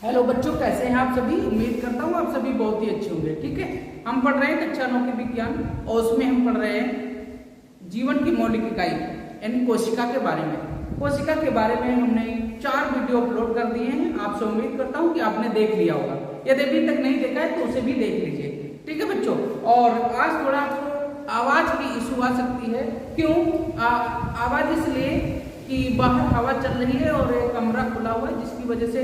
Hello बच्चों, कैसे हैं आप सभी। उम्मीद करता हूँ आप सभी बहुत ही अच्छे होंगे। ठीक है, हम पढ़ रहे हैं कक्षा 9 के विज्ञान और उसमें हम पढ़ रहे हैं जीवन की मौलिक इकाई यानी कोशिका के बारे में। कोशिका के बारे में हमने 4 वीडियो अपलोड कर दिए हैं। आपसे उम्मीद करता हूँ कि आपने देख लिया होगा। यदि अभी तक नहीं देखा है तो उसे भी देख लीजिए। ठीक है बच्चों, और आज थोड़ा आपको आवाज की इशू आ सकती है। क्यों आवाज? इसलिए कि बाहर हवा चल रही है और एक कमरा खुला हुआ है, जिसकी वजह से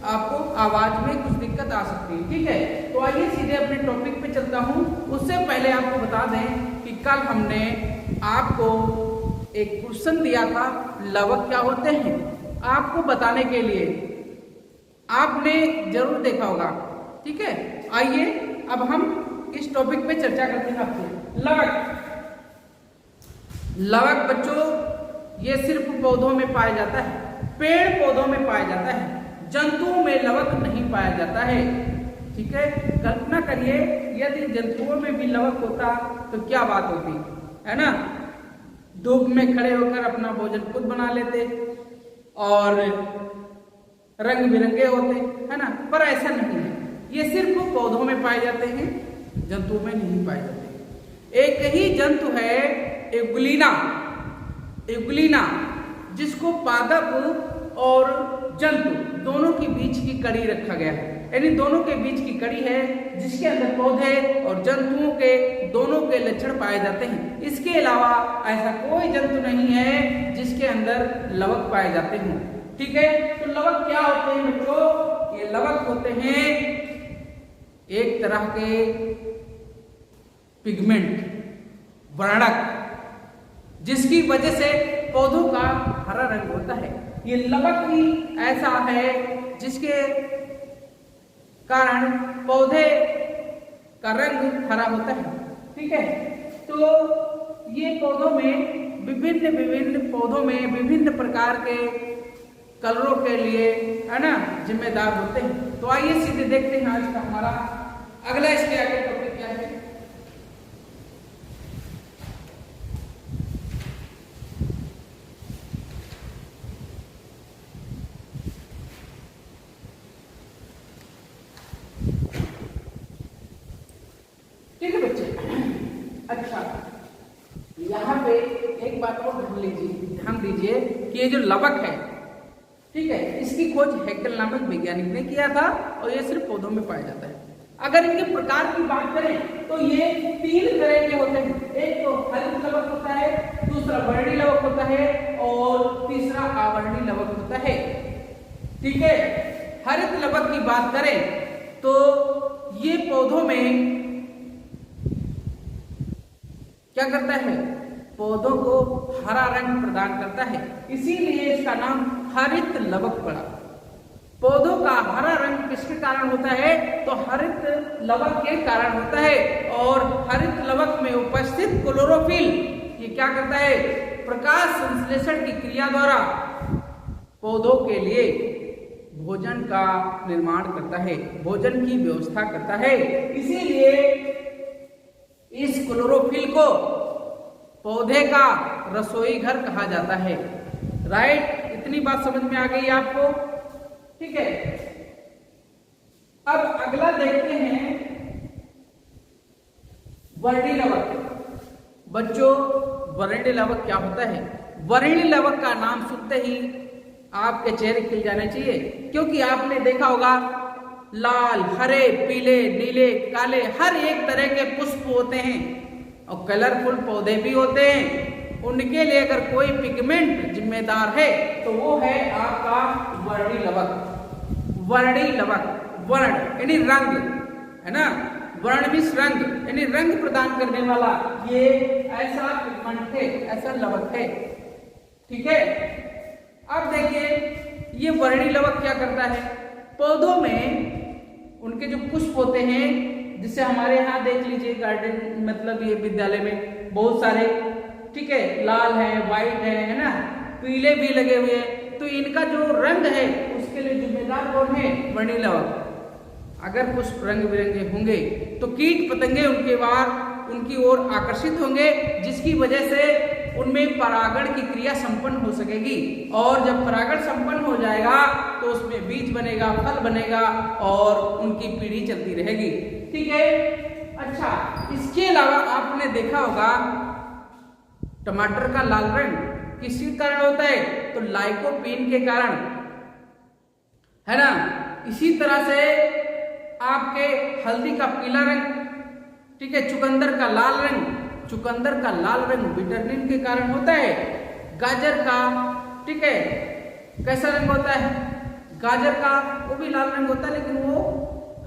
आपको आवाज में कुछ दिक्कत आ सकती है। ठीक है, तो आइए सीधे अपने टॉपिक पे चलता हूँ। उससे पहले आपको बता दें कि कल हमने आपको एक क्वेश्चन दिया था, लवक क्या होते हैं। आपको बताने के लिए आपने जरूर देखा होगा। ठीक है, आइए अब हम इस टॉपिक पे चर्चा करते हैं आपसे। लवक बच्चों ये सिर्फ पौधों में पाया जाता है, पेड़ पौधों में पाया जाता है, जंतुओं में लवक नहीं पाया जाता है। ठीक है, कल्पना करिए यदि जंतुओं में भी लवक होता तो क्या बात होती, है ना। धूप में खड़े होकर अपना भोजन खुद बना लेते और रंग बिरंगे होते, है ना। पर ऐसा नहीं है, ये सिर्फ पौधों में पाए जाते हैं, जंतुओं में नहीं पाए जाते। एक ही जंतु है एगुलिना, जिसको पादप और जंतु दोनों के बीच की कड़ी रखा गया है। यानी दोनों के बीच की कड़ी है, जिसके अंदर पौधे और जंतुओं के दोनों के लक्षण पाए जाते हैं। इसके अलावा ऐसा कोई जंतु नहीं है जिसके अंदर लवक पाए जाते हों। ठीक है, तो लवक क्या होते हैं बच्चों? ये लवक होते हैं एक तरह के पिगमेंट, वर्णक, जिसकी वजह से पौधों का हरा रंग होता है। ये लवक ही ऐसा है जिसके कारण पौधे का रंग हरा होता है। ठीक है, तो ये पौधों में विभिन्न प्रकार के कलरों के लिए, है ना, जिम्मेदार होते हैं। तो आइए सीधे देखते हैं आज का हमारा अगला इसके आगे टॉपिक क्या है। ठीक है बच्चे, अच्छा यहाँ पे एक बात और ध्यान दीजिए कि ये जो लवक है, ठीक है, इसकी खोज हैकेल नामक वैज्ञानिक ने किया था और ये सिर्फ पौधों में पाया जाता है। अगर इनके प्रकार की बात करें तो ये 3 तरह के होते हैं। एक तो हरित लवक होता है, दूसरा वर्णी लवक होता है और तीसरा आवर्णी लवक होता है। ठीक है, हरित लवक की बात करें तो ये पौधों में क्या करता है? पौधों को हरा रंग प्रदान करता है, इसीलिए इसका नाम हरित लवक पड़ा। पौधों का हरा रंग किसके कारण होता है? तो हरित लवक के कारण होता है। और हरित लवक में उपस्थित क्लोरोफिल ये क्या करता है? प्रकाश संश्लेषण की क्रिया द्वारा पौधों के लिए भोजन का निर्माण करता है, भोजन की व्यवस्था करता है। इसीलिए इस क्लोरोफिल को पौधे का रसोई घर कहा जाता है। राइट, इतनी बात समझ में आ गई आपको? ठीक है, अब अगला देखते हैं वर्णी लवक। बच्चों, वर्णी लवक क्या होता है? वर्णी लवक का नाम सुनते ही आपके चेहरे खिल जाने चाहिए, क्योंकि आपने देखा होगा लाल, हरे, पीले, नीले, काले हर एक तरह के पुष्प होते हैं और कलरफुल पौधे भी होते हैं। उनके लिए अगर कोई पिगमेंट जिम्मेदार है तो वो है आपका वर्णी लवक। वर्णी लवक, वर्ण यानी रंग, है ना, वर्ण मीन्स रंग, यानी रंग प्रदान करने वाला ये ऐसा पिगमेंट है, ऐसा लवक है। ठीक है, अब देखिए ये वर्णी लवक क्या करता है? पौधों में उनके जो पुष्प होते हैं, जिसे हमारे यहाँ देख लीजिए गार्डन, मतलब ये विद्यालय में बहुत सारे, ठीक है, लाल है, व्हाइट है ना, पीले भी लगे हुए हैं। तो इनका जो रंग है उसके लिए जिम्मेदार कौन है? वर्णी लवक। अगर पुष्प रंग बिरंगे होंगे तो कीट पतंगे उनकी ओर आकर्षित होंगे, जिसकी वजह से उनमें परागण की क्रिया संपन्न हो सकेगी। और जब परागण संपन्न हो जाएगा तो उसमें बीज बनेगा, फल बनेगा और उनकी पीढ़ी चलती रहेगी। ठीक है। अच्छा, इसके अलावा आपने देखा होगा टमाटर का लाल रंग किसके कारण होता है? तो लाइकोपीन के कारण, है ना। इसी तरह से आपके हल्दी का पीला रंग, ठीक है, चुकंदर का लाल रंग विटामिन के कारण होता है। गाजर का, ठीक है, कैसा रंग होता है? गाजर का वो भी लाल रंग होता है लेकिन वो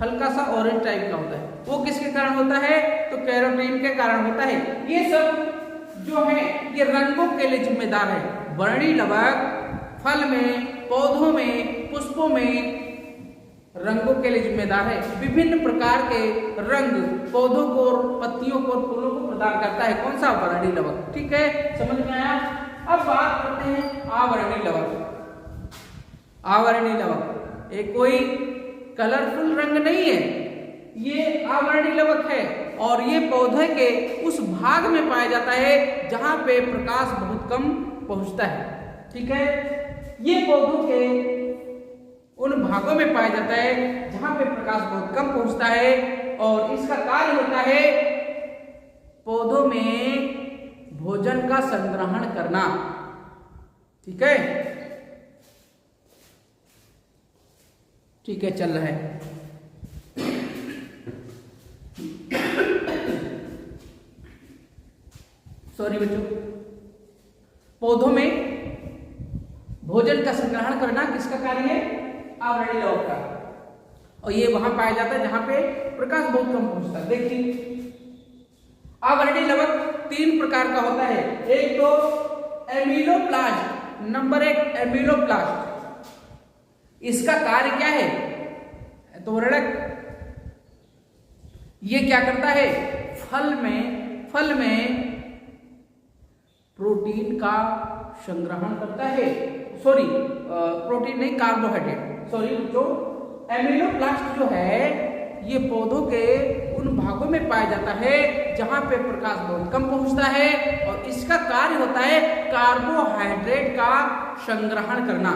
हल्का सा ऑरेंज टाइप का होता है। वो किसके कारण होता है? तो कैरोटीन के कारण होता है। ये सब जो है ये रंगों के लिए जिम्मेदार है। वर्णी लवक फल में, पौधों में, पुष्पों में रंगों के लिए जिम्मेदार है। विभिन्न प्रकार के रंग पौधों को, पत्तियों को, फूलों को प्रदान करता है। कौन सा? वर्णी लवक। ठीक है, समझ में आया। अब बात करते हैं आवर्णी लवक। आवर्णी लवक एक कोई कलरफुल रंग नहीं है, ये आवर्णी लवक है और ये पौधे के उस भाग में पाया जाता है जहां पे प्रकाश बहुत कम पहुंचता है। ठीक है, ये पौधों के उन भागों में पाया जाता है जहां पे प्रकाश बहुत कम पहुंचता है और इसका कार्य होता है पौधों में भोजन का संग्रहण करना। ठीक है, ठीक है, चल रहा है। सॉरी बच्चों, पौधों में भोजन का संग्रहण करना किसका कार्य है? आवरणी लवक का। और ये वहां पाया जाता है जहां पे प्रकाश बहुत कम पहुंचता है। देखिए, आवरणी लवक 3 प्रकार का होता है। एक तो एमिलोप्लास्ट, नंबर 1 एमिलोप्लास्ट। इसका कार्य क्या है? तो वर्णक ये क्या करता है? फल में प्रोटीन का संग्रहण करता है। सॉरी, प्रोटीन नहीं, कार्बोहाइड्रेट। सॉरी बच्चों, एमिलोप्लास्ट जो है ये पौधों के उन भागों में पाया जाता है जहां पे प्रकाश बहुत कम पहुंचता है और इसका कार्य होता है कार्बोहाइड्रेट का संग्रहण करना।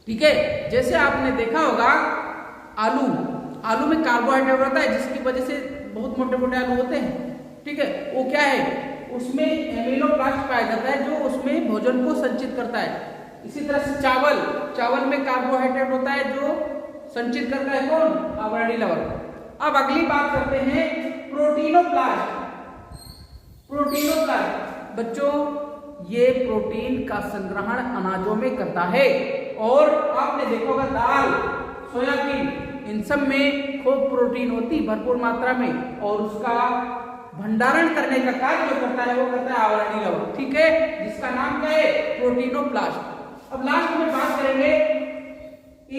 ठीक है, जैसे आपने देखा होगा आलू में कार्बोहाइड्रेट होता है जिसकी वजह से बहुत मोटे मोटे आलू होते हैं। ठीक है, वो क्या है? उसमें एमिलोप्लास्ट पाया जाता है जो उसमें भोजन को संचित करता है। इसी तरह से चावल में कार्बोहाइड्रेट होता है जो संचित करता है कौन? आवर्णी लवक। अब अगली बात करते हैं प्रोटीनोप्लास्ट। बच्चों, ये प्रोटीन का संग्रहण अनाजों में करता है और आपने देखा होगा दाल, सोयाबीन, इन सब में खूब प्रोटीन होती है भरपूर मात्रा में और उसका भंडारण करने का कार्य जो करता है वो करता है आवरणी लवक। ठीक है, जिसका नाम क्या है? प्रोटीनोप्लास्ट। अब लास्ट में बात करेंगे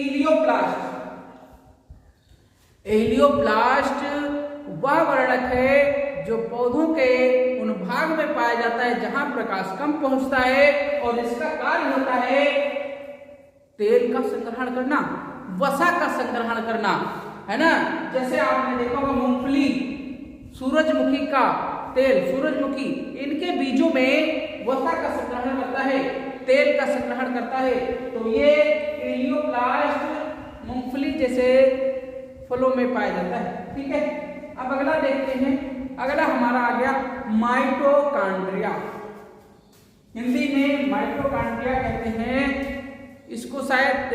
इलियोप्लास्ट। एलियोप्लास्ट वह वर्णक है जो पौधों के उन भाग में पाया जाता है जहां प्रकाश कम पहुंचता है और इसका कार्य होता है तेल का संग्रहण करना, वसा का संग्रहण करना, है ना। जैसे आपने देखा होगा मूंगफली, सूरजमुखी का तेल, सूरजमुखी, इनके बीजों में वसा का संग्रहण करता है, तेल का संग्रहण करता है। तो ये एलियोप्लास्ट मूंगफली जैसे फलों में पाया जाता है। ठीक है, अब अगला देखते हैं। अगला हमारा आ गया माइटोकॉन्ड्रिया। हिंदी में माइटोकॉन्ड्रिया कहते हैं। इसको शायद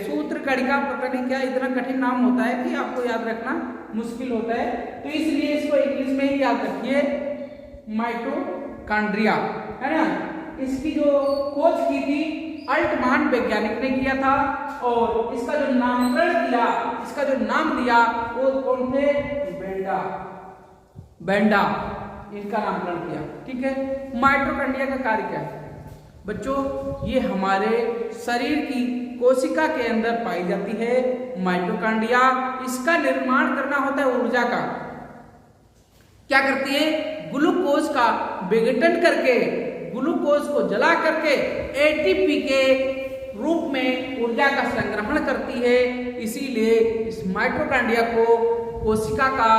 सूत्र कणिका, पता नहीं क्या, इतना कठिन नाम होता है कि आपको याद रखना मुश्किल होता है, तो इसलिए इसको इंग्लिश में ही याद रखिए, माइटोकॉन्ड्रिया, है ना। इसकी जो खोज की थी अल्टमान वैज्ञानिक ने किया था और इसका जो नामकरण किया, इसका जो नाम दिया वो कौन थे? बेंडा, इनका नामकरण किया। ठीक है, माइटोकॉन्ड्रिया का कार्य क्या है बच्चों? ये हमारे शरीर की कोशिका के अंदर पाई जाती है माइटोकॉन्ड्रिया। इसका निर्माण करना होता है ऊर्जा का। क्या करती है? ग्लूकोज का विघटन करके, ग्लूकोज को जला करके एटीपी के रूप में ऊर्जा का संग्रहण करती है। इसीलिए इस माइटोकॉन्ड्रिया को कोशिका का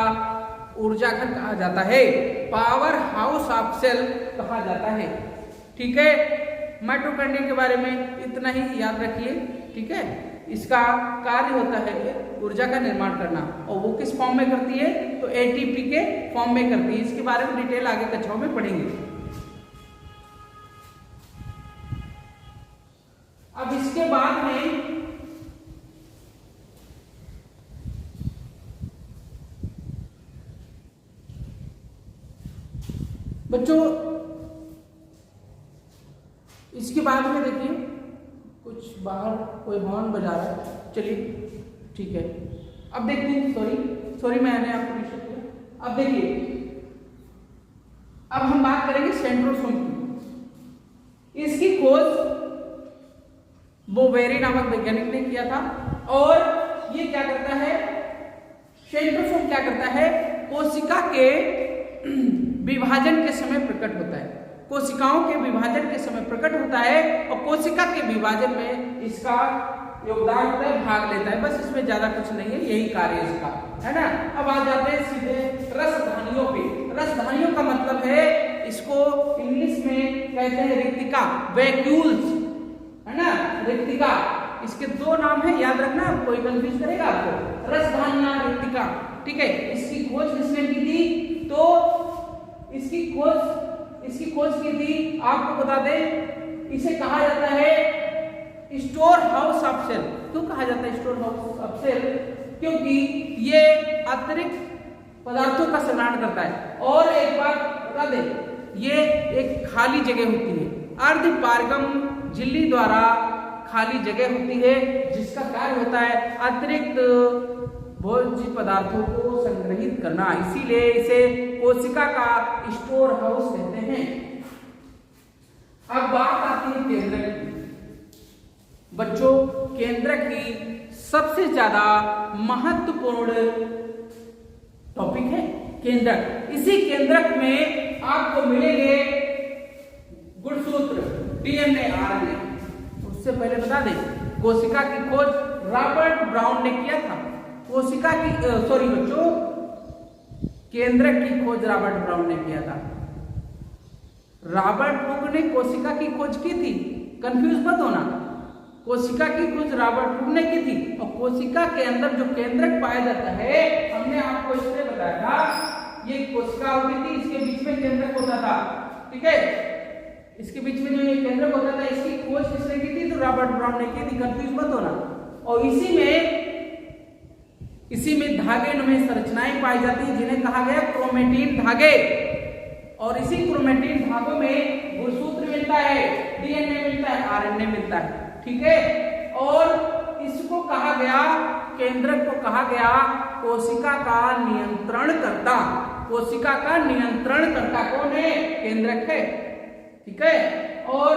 ऊर्जा घर कहा जाता है, पावर हाउस ऑफ सेल कहा जाता है। ठीक है, माइटोकॉन्ड्रिया के बारे में इतना ही याद रखिए। ठीक है, इसका कार्य होता है ऊर्जा का निर्माण करना, और वो किस फॉर्म में करती है, तो एटीपी के फॉर्म में करती है। इसके बारे में डिटेल आगे कक्षाओं में पढ़ेंगे। अब इसके बाद में बच्चों, इसके बाद में देखिए कुछ बाहर कोई हॉर्न बजा रहा है। चलिए ठीक है, अब देखिए, सॉरी मैंने आपको डिस्टर्ब किया। अब देखिए, अब हम बात करेंगे सेंट्रोसोम की। इसकी खोज बोवेरी नामक वैज्ञानिक ने किया था। और ये क्या करता है, सेंट्रोसोम क्या करता है, कोशिका के विभाजन के समय प्रकट होता है। कोशिकाओं के विभाजन के समय प्रकट होता है और कोशिका के विभाजन में इसका योगदान होता है, भाग लेता है। बस इसमें ज्यादा कुछ नहीं है, यही कार्य इसका है ना। अब आ जाते हैं सीधे रसधानियों पे। रसधानियों का मतलब है, इसको इंग्लिश में कहते हैं रिक्तिका, वैक्यूल्स, है ना, रिक्तिका। इसके दो नाम है, याद रखना, कोई कंफ्यूज करेगा आपको, रसधानियां, रिक्तिका। ठीक है, इसकी खोज किसने की थी, तो इसकी खोज की थी, आपको बता दें, इसे कहा जाता है स्टोर हाउस ऑफ सेल। क्यों कहा जाता है स्टोर हाउस ऑफ सेल, क्योंकि ये अतिरिक्त पदार्थों का संग्रहण करता है। और एक बात बता दें, ये एक खाली जगह होती है, अर्धपारगम झिल्ली द्वारा खाली जगह होती है, जिसका कार्य होता है अतिरिक्त भोज्य पदार्थों को संग्रहित करना। इसीलिए इसे कोशिका का स्टोर हाउस कहते हैं। अब बात आती है केंद्रक की। बच्चों, केंद्रक की सबसे ज्यादा महत्वपूर्ण टॉपिक है केंद्रक। इसी केंद्रक में आपको मिलेंगे गुणसूत्र, डीएनए, आरएनए। उससे पहले बता दें, कोशिका की खोज रॉबर्ट ब्राउन ने किया था। कोशिका की बच्चों, केंद्रक की खोज रॉबर्ट ब्राउन ने किया था। रॉबर्ट हुक ने कोशिका की खोज की थी, कंफ्यूज मत होना। कोशिका की खोज रॉबर्ट हुक ने की थी, और कोशिका के अंदर जो केंद्रक पाया जाता है, हमने आपको इसलिए बताया था, ये कोशिका होती थी, इसके बीच में केंद्रक होता था। ठीक है, इसके बीच में जो ये केंद्रक होता था, इसकी खोज किसने की थी, तो रॉबर्ट ब्राउन ने की थी, कंफ्यूज मत होना। और इसी में धागे नुमा संरचनाएं पाई जाती हैं, जिन्हें कहा गया क्रोमेटिन धागे। और इसी क्रोमेटिन धागों में गुणसूत्र मिलता है, डीएनए मिलता है, आरएनए मिलता है। ठीक है, और इसको कहा गया, केंद्रक को कहा गया कोशिका का नियंत्रणकर्ता। कोशिका का नियंत्रणकर्ता कौन है, केंद्रक है। ठीक है, और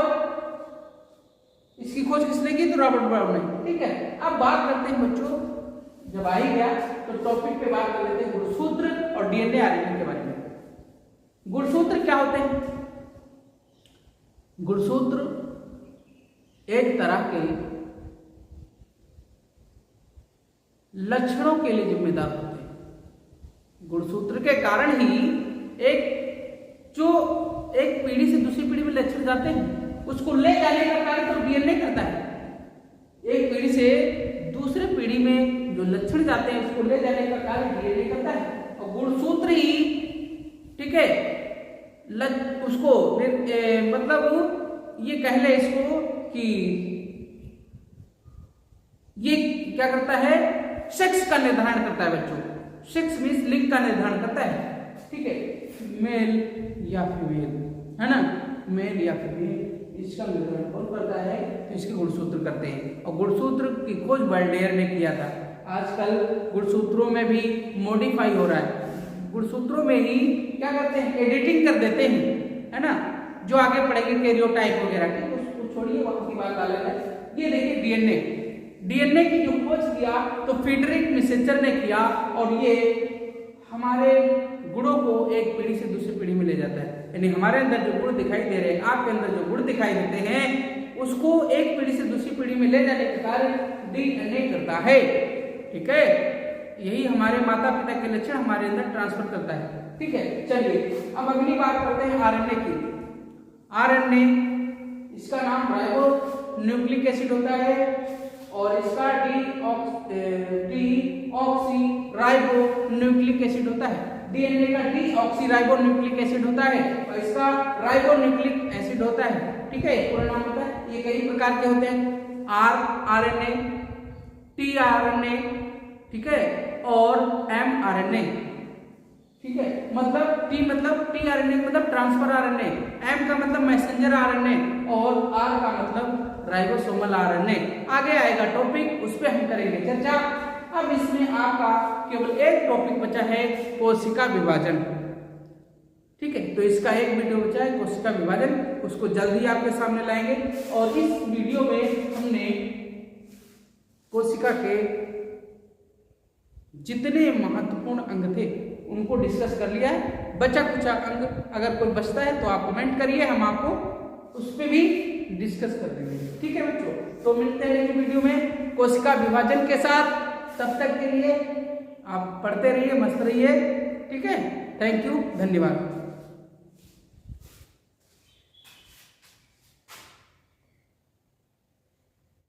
इसकी खोज किसने की, तो रॉबर्ट ब्राउन ने। ठीक है, अब बात करते हैं बच्चों, जब आ ही गया तो टॉपिक पे बात कर लेते हैं गुणसूत्र और डीएनए आरएनए के बारे में। गुणसूत्र क्या होते हैं, गुणसूत्र एक तरह के लक्षणों के लिए जिम्मेदार होते हैं। गुणसूत्र के कारण ही एक पीढ़ी से दूसरी पीढ़ी में लक्षण जाते हैं, उसको ले जाने का कार्य तो डीएनए करता है। एक पीढ़ी से दूसरे पीढ़ी में जो लक्षण जाते हैं, उसको ले जाने का कार्य डीएनए करता है। और गुणसूत्र ही, ठीक है, उसको मतलब ये कह ले इसको कि ये क्या करता है, सेक्स का निर्धारण करता है बच्चों। सेक्स मीन्स लिंग का निर्धारण करता है। ठीक है, मेल या फीमेल, है ना, मेल या फीमेल, इसका निर्धारण कौन करता है, तो इसके गुणसूत्र करते हैं। और गुणसूत्र की खोज वर्ल्डेयर ने किया था। आजकल गुणसूत्रों में भी मॉडिफाई हो रहा है, गुणसूत्रों में ही क्या करते हैं, एडिटिंग कर देते हैं, है ना। जो आगे पढ़ेंगे कैरियोटाइप वगैरह की, उसको छोड़िए, वहां की बात अलग है। ये देखिए डीएनए की जो खोज किया तो फ्रीडरिक मिसेंजर ने किया, और ये हमारे गुणों को एक पीढ़ी से दूसरी पीढ़ी में ले जाता है। यानी हमारे अंदर जो गुण दिखाई दे रहे हैं, आपके अंदर जो गुण दिखाई देते हैं, उसको एक पीढ़ी से दूसरी पीढ़ी में ले जाने का कार्य डीएनए करता है। ठीक है, यही हमारे माता पिता के लक्षण हमारे अंदर ट्रांसफर करता है। ठीक है, चलिए अब अगली बात करते हैं आरएनए की। आरएनए, इसका नाम राइबो न्यूक्लिक एसिड होता है और इसका डीऑक्सी राइबो न्यूक्लिक एसिड होता है। डीएनए का डीऑक्सी राइबो न्यूक्लिक एसिड होता है और इसका राइबो न्यूक्लिक एसिड होता है। ठीक है, पूरा नाम होता है। ये कई प्रकार के होते हैं, आरएनए, टीआरएनए, ठीक है, और एमआरएनए। ठीक है, मतलब टीआरएनए मतलब ट्रांसफर आरएनए, एम का मतलब मैसेंजर आरएनए और आर का मतलब राइबोसोमल आरएनए। आगे आएगा टॉपिक, उस पर हम करेंगे चर्चा। अब इसमें आपका केवल एक टॉपिक बचा है, कोशिका विभाजन। ठीक है, तो इसका एक वीडियो बचा है कोशिका विभाजन, उसको जल्द ही आपके सामने लाएंगे। और इस वीडियो में हमने कोशिका के जितने महत्वपूर्ण अंग थे उनको डिस्कस कर लिया है। बचा कुचा अंग अगर कोई बचता है तो आप कमेंट करिए, हम आपको उस पर भी डिस्कस कर देंगे। ठीक है बच्चों, तो मिलते हैं नेक्स्ट वीडियो में कोशिका विभाजन के साथ। तब तक के लिए आप पढ़ते रहिए, मस्त रहिए। ठीक है, थैंक यू, धन्यवाद।